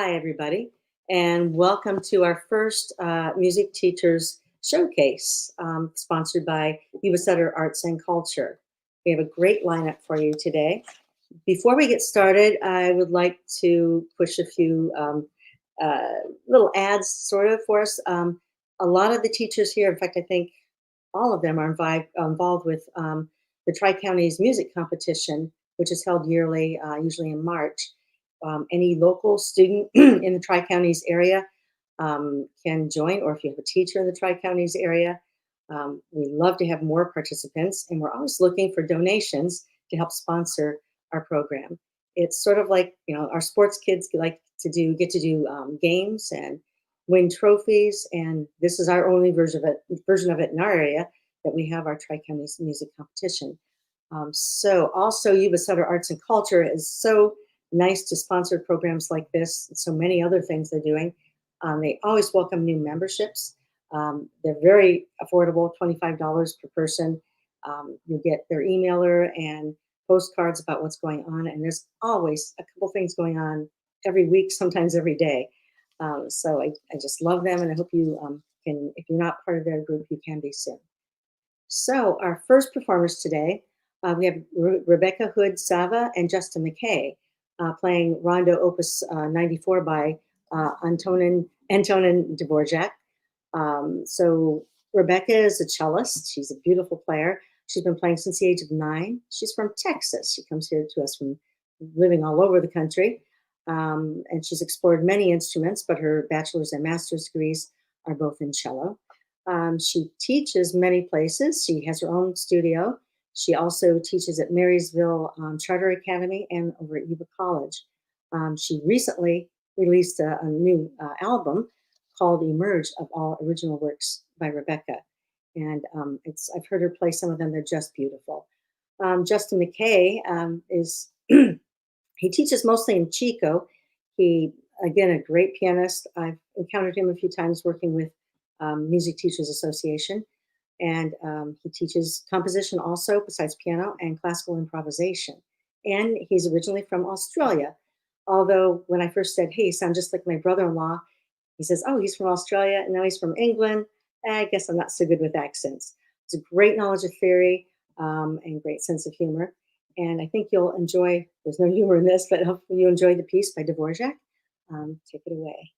Hi, everybody, and welcome to our first Music Teachers Showcase, sponsored by YubaSutterArts&Culture. We have a great lineup for you today. Before we get started, I would like to push a few little ads, sort of, for us. A lot of the teachers here, in fact, I think all of them are involved with the Tri-Counties Music Competition, which is held yearly, usually in March. Any local student in the Tri-Counties area can join, or if you have a teacher in the Tri-Counties area, we love to have more participants, and we're always looking for donations to help sponsor our program. It's sort of like, our sports kids get to do games and win trophies, and this is our only version of it in our area, that we have our Tri-Counties Music Competition. So also Yuba Sutter Arts and Culture is so nice to sponsor programs like this and so many other things they're doing. They always welcome new memberships. They're very affordable, $25 per person. You get their emailer and postcards about what's going on, and there's always a couple things going on every week, sometimes every day. So I just love them, and I hope you can, if you're not part of their group, you can be soon. So our first performers today, we have Rebecca Hood Sava and Justin McKay playing Rondo Opus 94 by Antonin Dvorak. So Rebecca is a cellist. She's a beautiful player. She's been playing since the age of 9. She's from Texas. She comes here to us from living all over the country. And she's explored many instruments, but her bachelor's and master's degrees are both in cello. She teaches many places. She has her own studio. She also teaches at Marysville Charter Academy and over at Yuba College. She recently released a new album called Emerge, of all original works by Rebecca. And I've heard her play some of them. They're just beautiful. Justin McKay is, he teaches mostly in Chico. He, again, a great pianist. I've encountered him a few times working with Music Teachers Association. And he teaches composition also, besides piano, and classical improvisation. And he's originally from Australia. Although when I first said, hey, you sound just like my brother-in-law, he says, oh, he's from Australia, and now he's from England. I guess I'm not so good with accents. It's a great knowledge of theory and great sense of humor. And I think you'll enjoy, there's no humor in this, but hopefully you enjoy the piece by Dvorak. Take it away.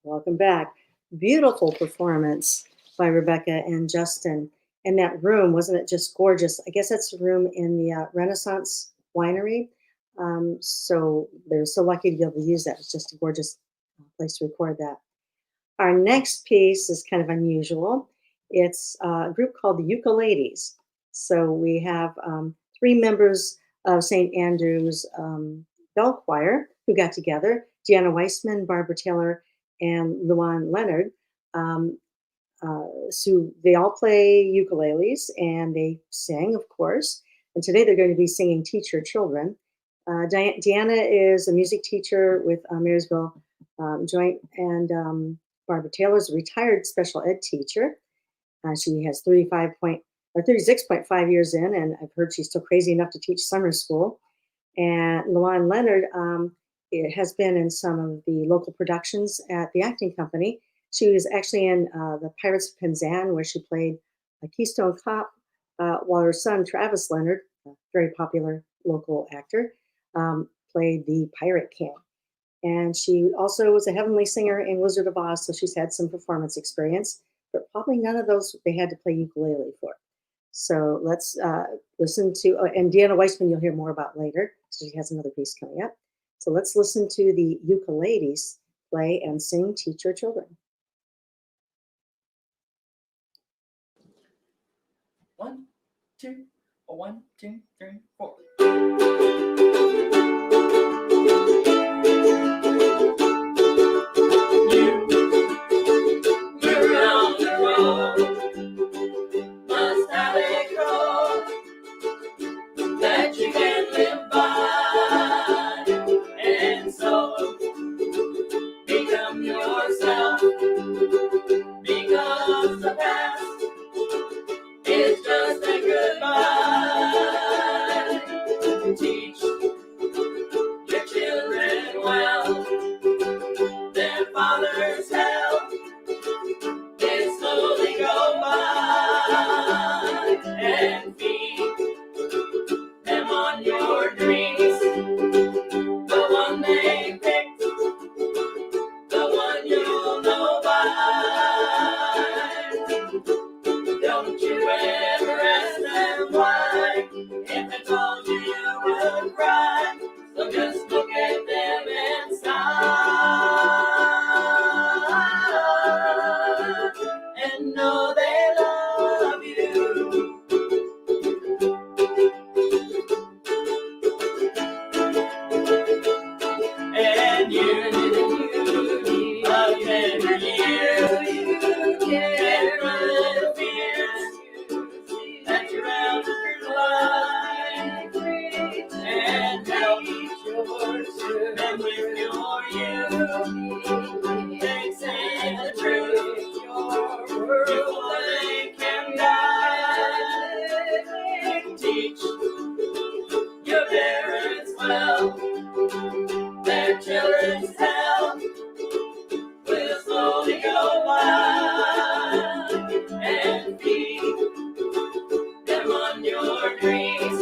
Welcome back. Beautiful performance by Rebecca and Justin. And that room, wasn't it just gorgeous? I guess that's a room in the Renaissance Winery. So they're so lucky to be able to use that. It's just a gorgeous place to record that. Our next piece is kind of unusual. It's a group called the Ukuleles. So we have three members of St. Andrew's Bell Choir who got together, Deanna Weissman, Barbara Taylor, and Luan Leonard. So they all play ukuleles and they sing, of course. And today they're going to be singing Teach Your Children. Deanna is a music teacher with Marysville Joint, and Barbara Taylor is a retired special ed teacher. She has 36.5 years in, and I've heard she's still crazy enough to teach summer school. And Luan Leonard has been in some of the local productions at the acting company. She was actually in the Pirates of Penzance, where she played a Keystone Cop, while her son, Travis Leonard, a very popular local actor, played the Pirate King. And she also was a heavenly singer in Wizard of Oz, so she's had some performance experience, but probably none of those they had to play ukulele for. So let's listen to, and Deanna Weissman you'll hear more about later, so she has another piece coming up. So let's listen to the ukuleles play and sing Teach Your Children. 1, 2, 1, 2, 3, 4. Must have a code that you can live by, and so become yourself, because the past is just a goodbye. Teach your children well, their father's help is slowly go by, and feed them on your dreams, the one they picked, the one you'll know by. Don't you ever ask them why, if they told you you would cry, so just look at them and sigh, and know they love you. And you remember you can run the fears that surround your life, and help them with your youth. Thanks and the truth, before they can die. Teach your parents well, their children's health will slowly go by, and feed them on your dreams,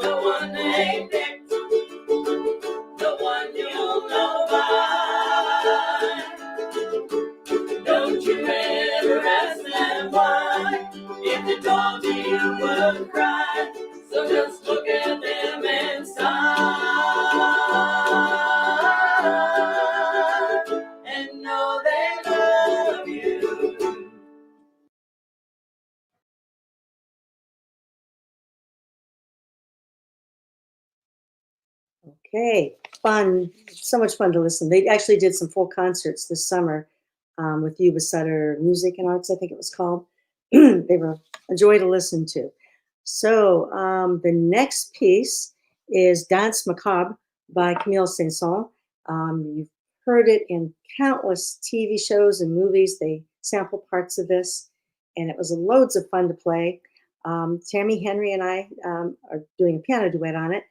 the one they picked, the one you'll know by. Don't you ever ask them why, if they told you you would cry, so just look at them and sigh, and know they love you. Okay, fun, so much fun to listen. They actually did some full concerts this summer with Yuba Sutter Music and Arts, I think it was called. They were a joy to listen to. So the next piece is Dance Macabre by Camille Saint-Saëns. You've heard it in countless TV shows and movies. They sample parts of this, and it was loads of fun to play. Tammy Henry and I are doing a piano duet on it.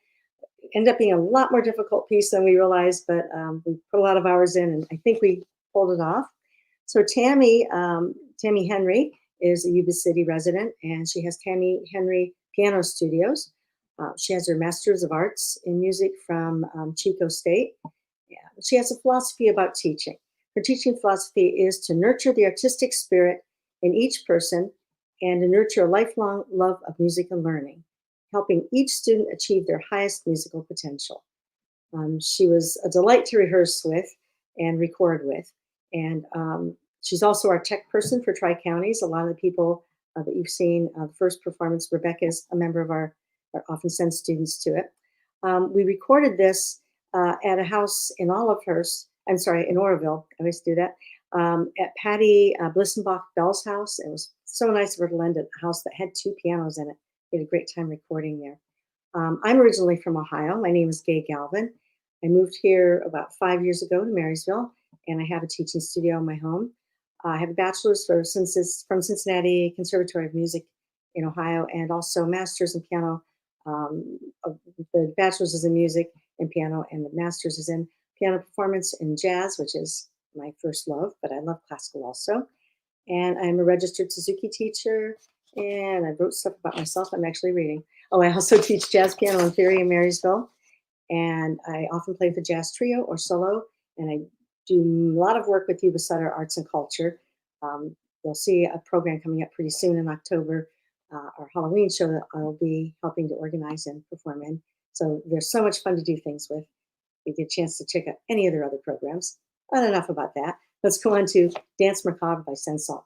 Ended up being a lot more difficult piece than we realized, but we put a lot of hours in, and I think we pulled it off. So Tammy Henry is a Yuba City resident, and she has Tammy Henry Piano Studios. She has her Master's of Arts in Music from Chico State. Yeah, she has a philosophy about teaching. Her teaching philosophy is to nurture the artistic spirit in each person and to nurture a lifelong love of music and learning, helping each student achieve their highest musical potential. She was a delight to rehearse with and record with. And she's also our tech person for Tri-Counties. A lot of the people that you've seen, the first performance, Rebecca is a member of our often sends students to it. We recorded this at a house in Olivehurst, I'm sorry, in Oroville. I always do that. At Patty Blissenbach Bell's house. It was so nice of her to lend a house that had 2 pianos in it. We had a great time recording there. I'm originally from Ohio. My name is Gay Galvin. I moved here about 5 years ago to Marysville, and I have a teaching studio in my home. I have a bachelor's from Cincinnati Conservatory of Music in Ohio, and also a master's in piano. The bachelor's is in music and piano, and the master's is in piano performance and jazz, which is my first love, but I love classical also. And I'm a registered Suzuki teacher, and I wrote stuff about myself I'm actually reading. Oh, I also teach jazz piano and theory in Marysville, and I often play with a jazz trio or solo, and I do a lot of work with YubaSutterArts&Culture. You'll see a program coming up pretty soon in October, our Halloween show that I'll be helping to organize and perform in. So there's so much fun to do things with. You get a chance to check out any of their other programs. But enough about that. Let's go on to Dance Macabre by Sensal.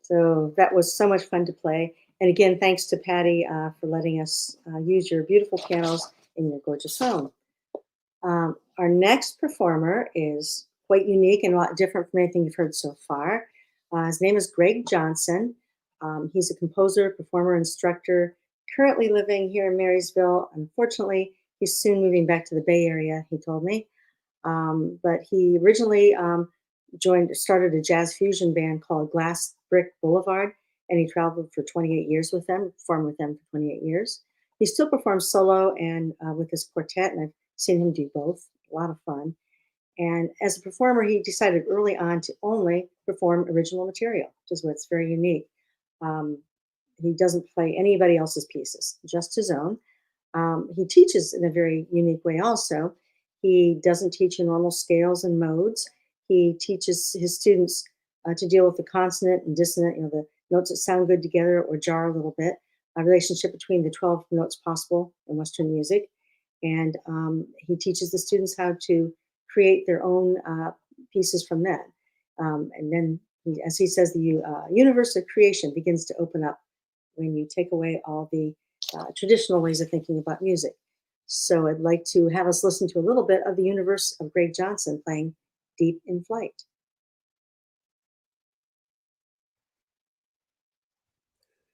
So that was so much fun to play. And again, thanks to Patty for letting us use your beautiful pianos in your gorgeous home. Our next performer is quite unique and a lot different from anything you've heard so far. His name is Greg Johnson. He's a composer, performer, instructor, currently living here in Marysville. Unfortunately, he's soon moving back to the Bay Area, he told me. But he originally started a jazz fusion band called Glass Brick Boulevard, and he traveled for 28 years with them, performed with them for 28 years. He still performs solo and with his quartet, and I've seen him do both. A lot of fun. And as a performer, he decided early on to only perform original material, which is what's very unique. Um, he doesn't play anybody else's pieces, just his own. He teaches in a very unique way also. He doesn't teach in normal scales and modes. He teaches his students to deal with the consonant and dissonant, the notes that sound good together or jar a little bit, a relationship between the 12 notes possible in Western music. And he teaches the students how to create their own pieces from that. And then, as he says, the universe of creation begins to open up when you take away all the traditional ways of thinking about music. So I'd like to have us listen to a little bit of the universe of Greg Johnson playing Deep in Flight.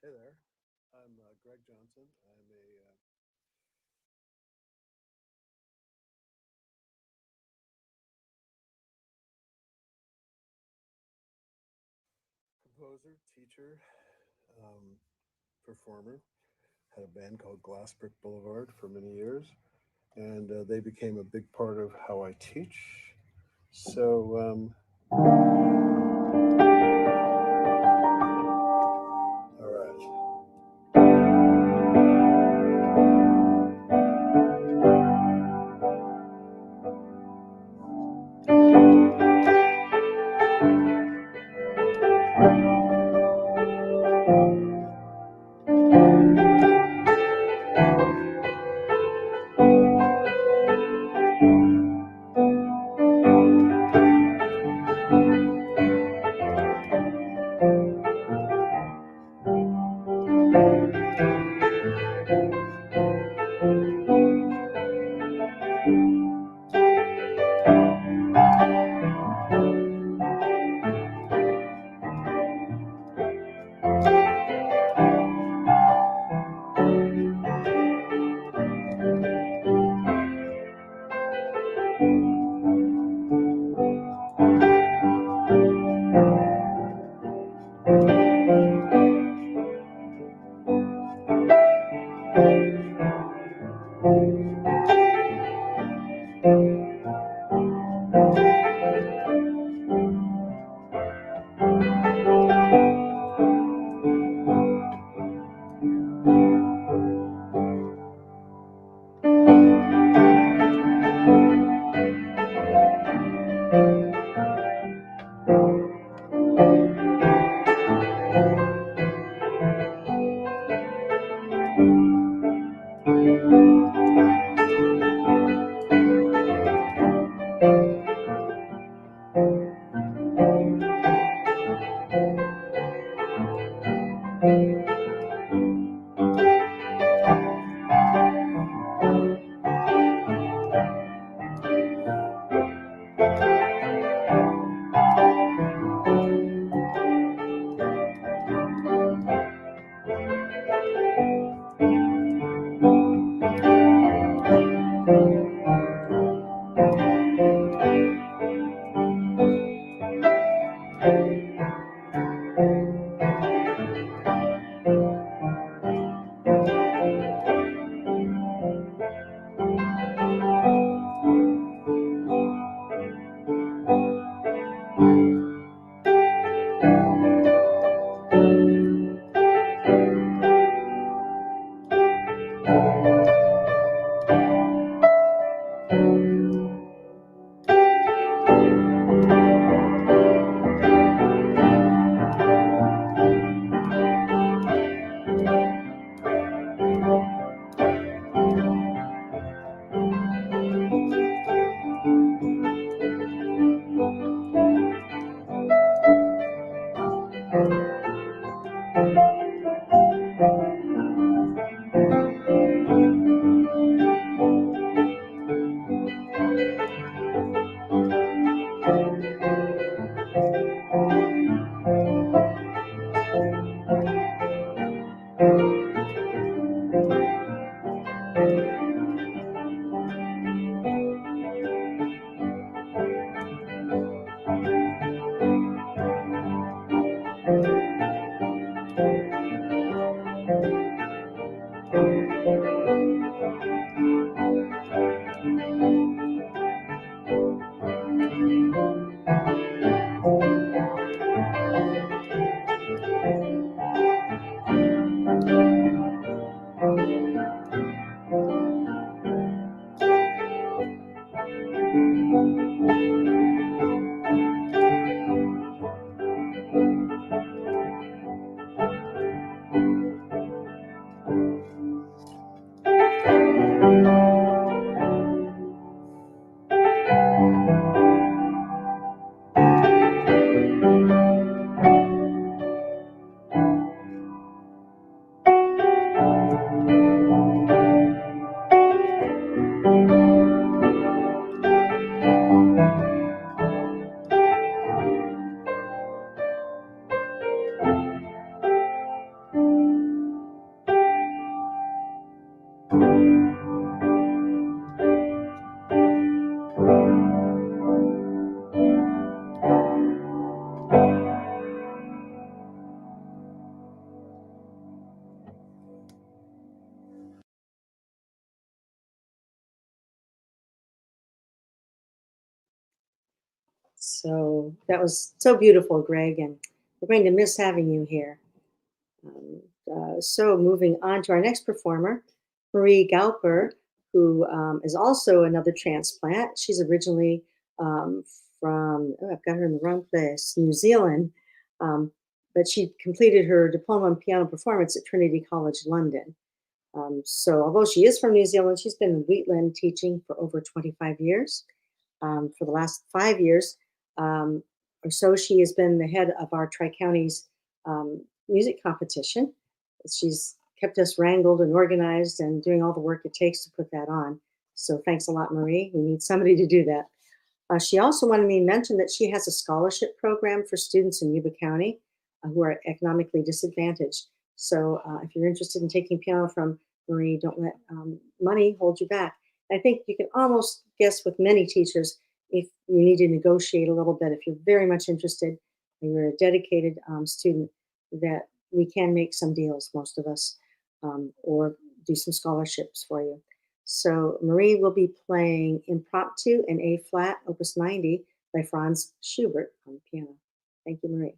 Hey there, I'm Greg Johnson. I'm a composer, teacher, performer. Had a band called Glass Brick Boulevard for many years, and they became a big part of how I teach. So, all right. So that was so beautiful, Greg, and we're going to miss having you here. So moving on to our next performer, Marie Gauper, who is also another transplant. She's originally from, oh, I've got her in the wrong place, New Zealand, but she completed her diploma in piano performance at Trinity College London. So although she is from New Zealand, she's been in Wheatland teaching for over 25 years. For the last 5 years or so, she has been the head of our Tri-Counties music competition. She's kept us wrangled and organized and doing all the work it takes to put that on. So thanks a lot, Marie. We need somebody to do that. She also wanted me to mention that she has a scholarship program for students in Yuba County who are economically disadvantaged. So if you're interested in taking piano from Marie, don't let money hold you back. I think you can almost guess with many teachers if you need to negotiate a little bit, if you're very much interested and you're a dedicated student, that we can make some deals, most of us, or do some scholarships for you. So Marie will be playing Impromptu in A flat, Opus 90 by Franz Schubert on piano. Thank you, Marie.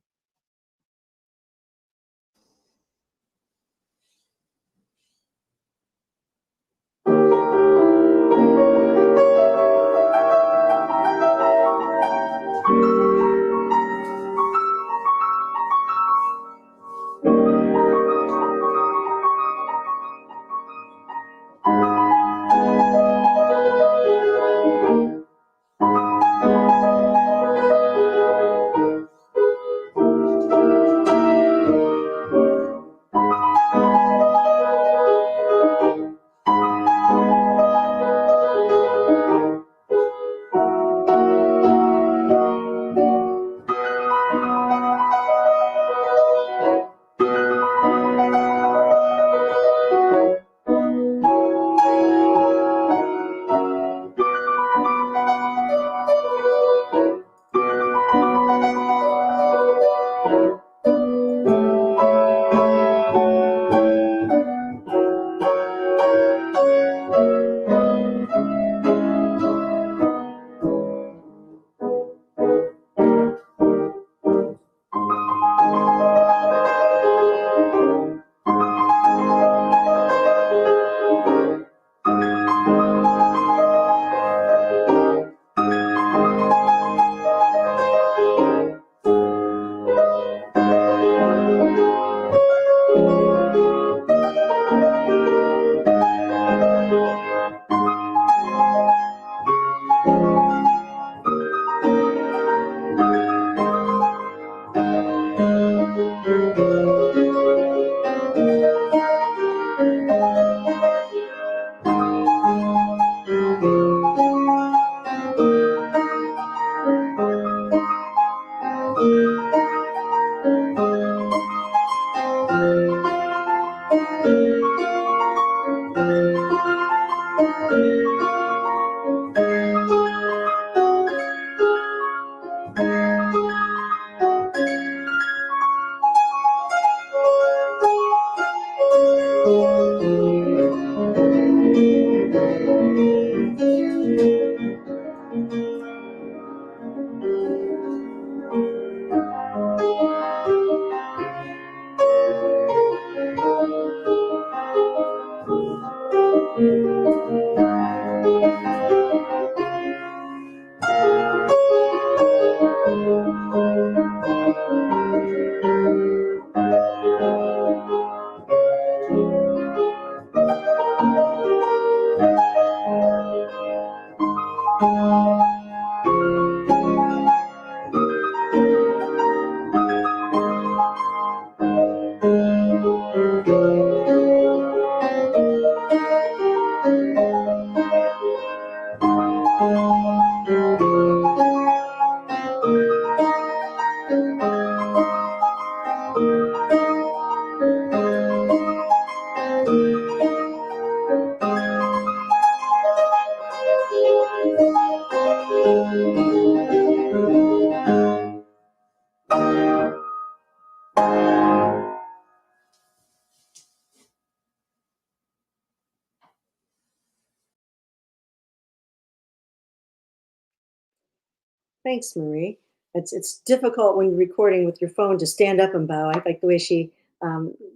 Thanks, Marie. It's difficult when you're recording with your phone to stand up and bow. I like the way she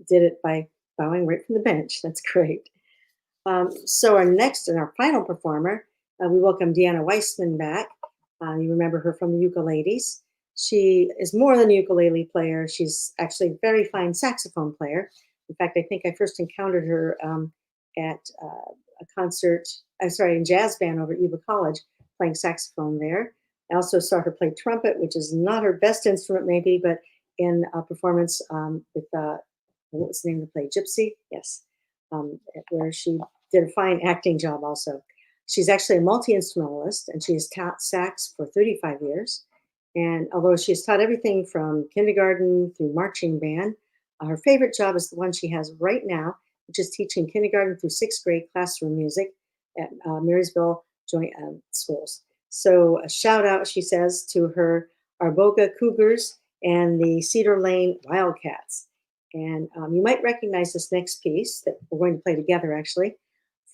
did it by bowing right from the bench. That's great. So our next and our final performer, we welcome Deanna Weissman back. You remember her from the ukuleles. She is more than a ukulele player. She's actually a very fine saxophone player. In fact, I think I first encountered her at a concert, in jazz band over at Yuba College, playing saxophone there. I also saw her play trumpet, which is not her best instrument maybe, but in a performance with, what was the name of the play? Gypsy? Yes. Where she did a fine acting job also. She's actually a multi-instrumentalist, and she has taught sax for 35 years. And although she has taught everything from kindergarten through marching band, her favorite job is the one she has right now, which is teaching kindergarten through sixth grade classroom music at Marysville Joint Schools. So a shout out, she says, to her Arboga Cougars and the Cedar Lane Wildcats. And you might recognize this next piece that we're going to play together, actually,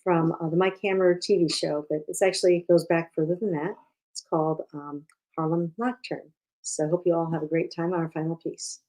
from the Mike Hammer TV show, but this actually goes back further than that. It's called Harlem Nocturne. So I hope you all have a great time on our final piece.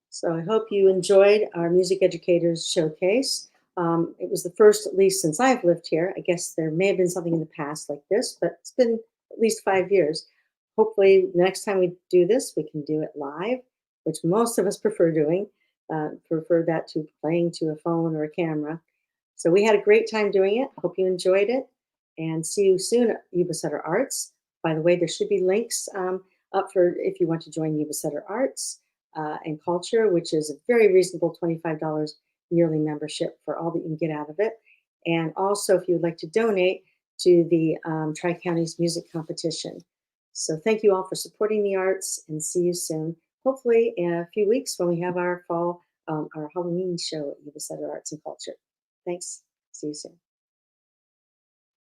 So I hope you enjoyed our Music Educators Showcase. It was the first, at least since I've lived here. I guess there may have been something in the past like this, but it's been at least 5 years. Hopefully, the next time we do this, we can do it live, which most of us prefer doing. Prefer that to playing to a phone or a camera. So we had a great time doing it. Hope you enjoyed it, and see you soon at Yuba Sutter Arts. By the way, there should be links up for if you want to join Yuba Sutter Arts and Culture, which is a very reasonable $25 yearly membership for all that you can get out of it. And also, if you would like to donate to the Tri-Counties Music Competition. So thank you all for supporting the arts, and see you soon. Hopefully in a few weeks when we have our fall, our Halloween show at YubaSutterArts&Culture. Thanks. See you soon.